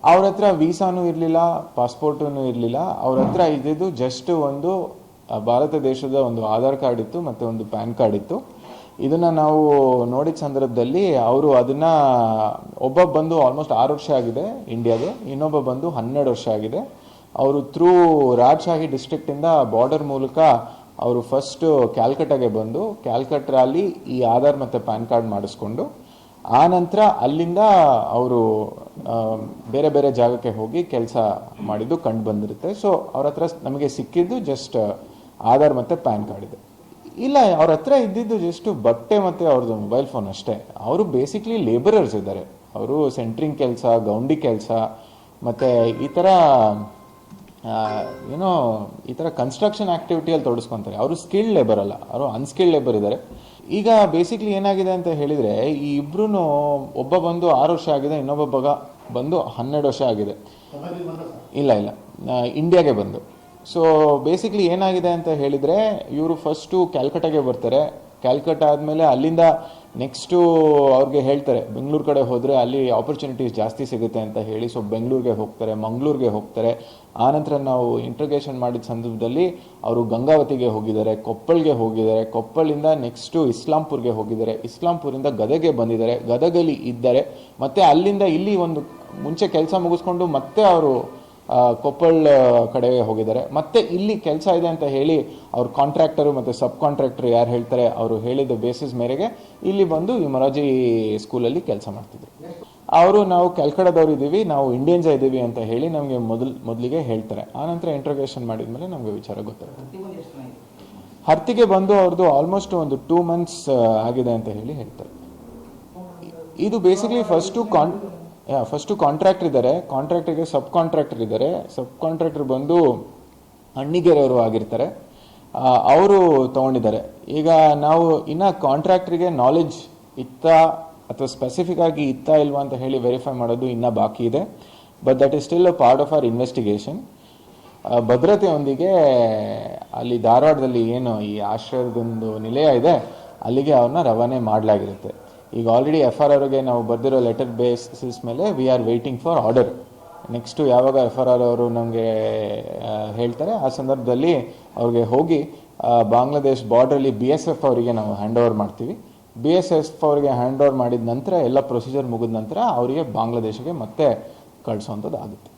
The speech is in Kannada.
ಅವ್ರ ಹತ್ರ ವೀಸಾನೂ ಇರಲಿಲ್ಲ, ಪಾಸ್ಪೋರ್ಟೂ ಇರಲಿಲ್ಲ. ಅವ್ರ ಹತ್ರ ಇದ್ದಿದ್ದು ಜಸ್ಟ್ ಒಂದು ಭಾರತ ದೇಶದ ಒಂದು ಆಧಾರ್ ಕಾರ್ಡ್ ಇತ್ತು ಮತ್ತು ಒಂದು ಪ್ಯಾನ್ ಕಾರ್ಡ್ ಇತ್ತು. ಇದನ್ನು ನಾವು ನೋಡಿದ ಸಂದರ್ಭದಲ್ಲಿ ಅವರು ಅದನ್ನು ಒಬ್ಬ ಬಂದು ಆಲ್ಮೋಸ್ಟ್ 6 ವರ್ಷ ಆಗಿದೆ ಇಂಡಿಯಾಗೆ, ಇನ್ನೊಬ್ಬ ಬಂದು 12 ವರ್ಷ ಆಗಿದೆ. ಅವರು ಥ್ರೂ ರಾಜಶಾಹಿ ಡಿಸ್ಟ್ರಿಕ್ಟಿಂದ ಬಾರ್ಡರ್ ಮೂಲಕ ಅವರು ಫಸ್ಟು ಕ್ಯಾಲ್ಕಟಾಗೆ ಬಂದು ಕ್ಯಾಲ್ಕಟ್ರಲ್ಲಿ ಈ ಆಧಾರ್ ಮತ್ತು ಪ್ಯಾನ್ ಕಾರ್ಡ್ ಮಾಡಿಸ್ಕೊಂಡು ಆ ನಂತರ ಅಲ್ಲಿಂದ ಅವರು ಬೇರೆ ಬೇರೆ ಜಾಗಕ್ಕೆ ಹೋಗಿ ಕೆಲಸ ಮಾಡಿದ್ದು ಕಂಡು ಬಂದಿರುತ್ತೆ. ಸೊ ಅವ್ರ ಹತ್ರ ನಮಗೆ ಸಿಕ್ಕಿದ್ದು ಜಸ್ಟ್ ಆಧಾರ್ ಮತ್ತು ಪ್ಯಾನ್ ಕಾರ್ಡ್ ಇದೆ. ಇಲ್ಲ, ಅವ್ರ ಹತ್ರ ಇದ್ದಿದ್ದು ಜಸ್ಟ್ ಬಟ್ಟೆ ಮತ್ತು ಅವ್ರದ್ದು ಮೊಬೈಲ್ ಫೋನ್ ಅಷ್ಟೇ. ಅವರು ಬೇಸಿಕ್ಲಿ ಲೇಬರರ್ಸ್ ಇದ್ದಾರೆ. ಅವರು ಸೆಂಟ್ರಿಂಗ್ ಕೆಲಸ, ಗೌಂಡಿ ಕೆಲಸ ಮತ್ತು ಈ ಥರ ಕನ್ಸ್ಟ್ರಕ್ಷನ್ ಆ್ಯಕ್ಟಿವಿಟಿಯಲ್ಲಿ ತೊಡಸ್ಕೊತಾರೆ. ಅವರು ಸ್ಕಿಲ್ಡ್ ಲೇಬರ್ ಅಲ್ಲ, ಅವರು ಅನ್ಸ್ಕಿಲ್ಡ್ ಲೇಬರ್ ಇದ್ದಾರೆ. ಈಗ ಬೇಸಿಕ್ಲಿ ಏನಾಗಿದೆ ಅಂತ ಹೇಳಿದರೆ, ಈ ಇಬ್ಬರೂ ಒಬ್ಬ ಬಂದು 6 ವರ್ಷ ಆಗಿದೆ, ಇನ್ನೊಬ್ಬ ಬಂದು 12 ವರ್ಷ ಆಗಿದೆ. ಇಲ್ಲ ಇಂಡಿಯಾಗೆ ಬಂದು. ಸೊ ಬೇಸಿಕ್ಲಿ ಏನಾಗಿದೆ ಅಂತ ಹೇಳಿದರೆ, ಇವರು ಫಸ್ಟು ಕ್ಯಾಲ್ಕಟಾಗೆ ಬರ್ತಾರೆ. ಕ್ಯಾಲ್ಕಟಾ ಆದಮೇಲೆ ಅಲ್ಲಿಂದ ನೆಕ್ಸ್ಟು ಅವ್ರಿಗೆ ಹೇಳ್ತಾರೆ ಬೆಂಗಳೂರು ಕಡೆ ಹೋದರೆ ಅಲ್ಲಿ ಆಪರ್ಚುನಿಟೀಸ್ ಜಾಸ್ತಿ ಸಿಗುತ್ತೆ ಅಂತ ಹೇಳಿ. ಸೊ ಬೆಂಗಳೂರಿಗೆ ಹೋಗ್ತಾರೆ, ಮಂಗಳೂರಿಗೆ ಹೋಗ್ತಾರೆ. ಆನಂತರ ನಾವು ಇಂಟ್ರಗೇಷನ್ ಮಾಡಿದ ಸಂದರ್ಭದಲ್ಲಿ ಅವರು ಗಂಗಾವತಿಗೆ ಹೋಗಿದ್ದಾರೆ, ಕೊಪ್ಪಳ್ಗೆ ಹೋಗಿದ್ದಾರೆ, ಕೊಪ್ಪಳಿಂದ ನೆಕ್ಸ್ಟು ಇಸ್ಲಾಂಪುರ್ಗೆ ಹೋಗಿದ್ದಾರೆ, ಇಸ್ಲಾಂಪುರಿಂದ ಗದಗೆ ಬಂದಿದ್ದಾರೆ, ಗದಗಲ್ಲಿ ಇದ್ದಾರೆ. ಮತ್ತು ಅಲ್ಲಿಂದ ಇಲ್ಲಿ ಒಂದು ಮುಂಚೆ ಕೆಲಸ ಮುಗಿಸ್ಕೊಂಡು ಮತ್ತೆ ಅವರು ಕೊಪ್ಪಳ ಕಡೆಗೆ ಹೋಗಿದ್ದಾರೆ. ಮತ್ತೆ ಇಲ್ಲಿ ಕೆಲಸ ಇದೆ ಅಂತ ಹೇಳಿ ಅವ್ರ ಕಾಂಟ್ರಾಕ್ಟರು ಮತ್ತು ಸಬ್ ಕಾಂಟ್ರಾಕ್ಟರ್ ಯಾರು ಹೇಳ್ತಾರೆ ಅವರು ಹೇಳಿದ ಬೇಸಿಸ್ ಮೇರೆಗೆ ಇಲ್ಲಿ ಬಂದು ಈ ಮೊರಾರ್ಜಿ ಸ್ಕೂಲಲ್ಲಿ ಕೆಲಸ ಮಾಡ್ತಿದ್ರು. ಅವರು ನಾವು ಕ್ಯಾಲ್ಕಟಾದವ್ರು ಇದ್ದೀವಿ, ನಾವು ಇಂಡಿಯನ್ಸ್ ಇದ್ದೀವಿ ಅಂತ ಹೇಳಿ ನಮಗೆ ಮೊದಲಿಗೆ ಹೇಳ್ತಾರೆ. ಆನಂತರ ಇಂಟ್ರೋಗೇಷನ್ ಮಾಡಿದ್ಮೇಲೆ ನಮಗೆ ವಿಚಾರ ಗೊತ್ತಾಗುತ್ತೆ. ಹರ್ತಿಗೆ ಬಂದು ಅವ್ರದ್ದು ಆಲ್ಮೋಸ್ಟ್ ಒಂದು 2 months ಆಗಿದೆ ಅಂತ ಹೇಳಿ ಹೇಳ್ತಾರೆ. ಇದು ಬೇಸಿಕ್ಲಿ ಫಸ್ಟು ಕಾಂಟ್ರಾಕ್ಟರ್ ಇದ್ದಾರೆ, ಕಾಂಟ್ರಾಕ್ಟರ್ಗೆ ಸಬ್ ಕಾಂಟ್ರಾಕ್ಟರ್ ಇದ್ದಾರೆ. ಸಬ್ ಕಾಂಟ್ರಾಕ್ಟರ್ ಬಂದು ಅಣ್ಣಿಗೆರೆಯವರು ಆಗಿರ್ತಾರೆ, ಅವರು ತೊಗೊಂಡಿದ್ದಾರೆ. ಈಗ ನಾವು ಇನ್ನು ಕಾಂಟ್ರಾಕ್ಟ್ರಿಗೆ ನಾಲೆಡ್ಜ್ ಇತ್ತಾ ಅಥವಾ ಸ್ಪೆಸಿಫಿಕ್ ಆಗಿ ಇತ್ತಾ ಇಲ್ವಾ ಅಂತ ಹೇಳಿ ವೆರಿಫೈ ಮಾಡೋದು ಇನ್ನೂ ಬಾಕಿ ಇದೆ. But that is still a part of our investigation. ಭದ್ರತೆಯೊಂದಿಗೆ ಅಲ್ಲಿ ಧಾರವಾಡದಲ್ಲಿ ಏನು ಈ ಆಶ್ರಯದೊಂದು ನಿಲಯ ಇದೆ ಅಲ್ಲಿಗೆ ಅವ್ರನ್ನ ರವಾನೆ ಮಾಡಲಾಗಿರುತ್ತೆ. ಈಗ ಆಲ್ರೆಡಿ FRRಗೆ ನಾವು ಬರೆದಿರೋ ಲೆಟರ್ ಬೇಸಿಸ್ ಮೇಲೆ we are waiting for order. Next ಯಾವಾಗ FRR ಅವರು ನಮಗೆ ಹೇಳ್ತಾರೆ ಆ ಸಂದರ್ಭದಲ್ಲಿ ಅವ್ರಿಗೆ ಹೋಗಿ ಬಾಂಗ್ಲಾದೇಶ್ ಬಾರ್ಡ್ರಲ್ಲಿ BSF ಅವರಿಗೆ ನಾವು ಹ್ಯಾಂಡ್ ಓವರ್ ಮಾಡ್ತೀವಿ. BSF ಅವರಿಗೆ ಹ್ಯಾಂಡ್ ಓವರ್ ಮಾಡಿದ ನಂತರ ಎಲ್ಲ ಪ್ರೊಸೀಜರ್ ಮುಗಿದ ನಂತರ ಅವರಿಗೆ ಬಾಂಗ್ಲಾದೇಶಕ್ಕೆ ಮತ್ತೆ ಕಳಿಸೋವಂಥದ್ದು ಆಗುತ್ತೆ.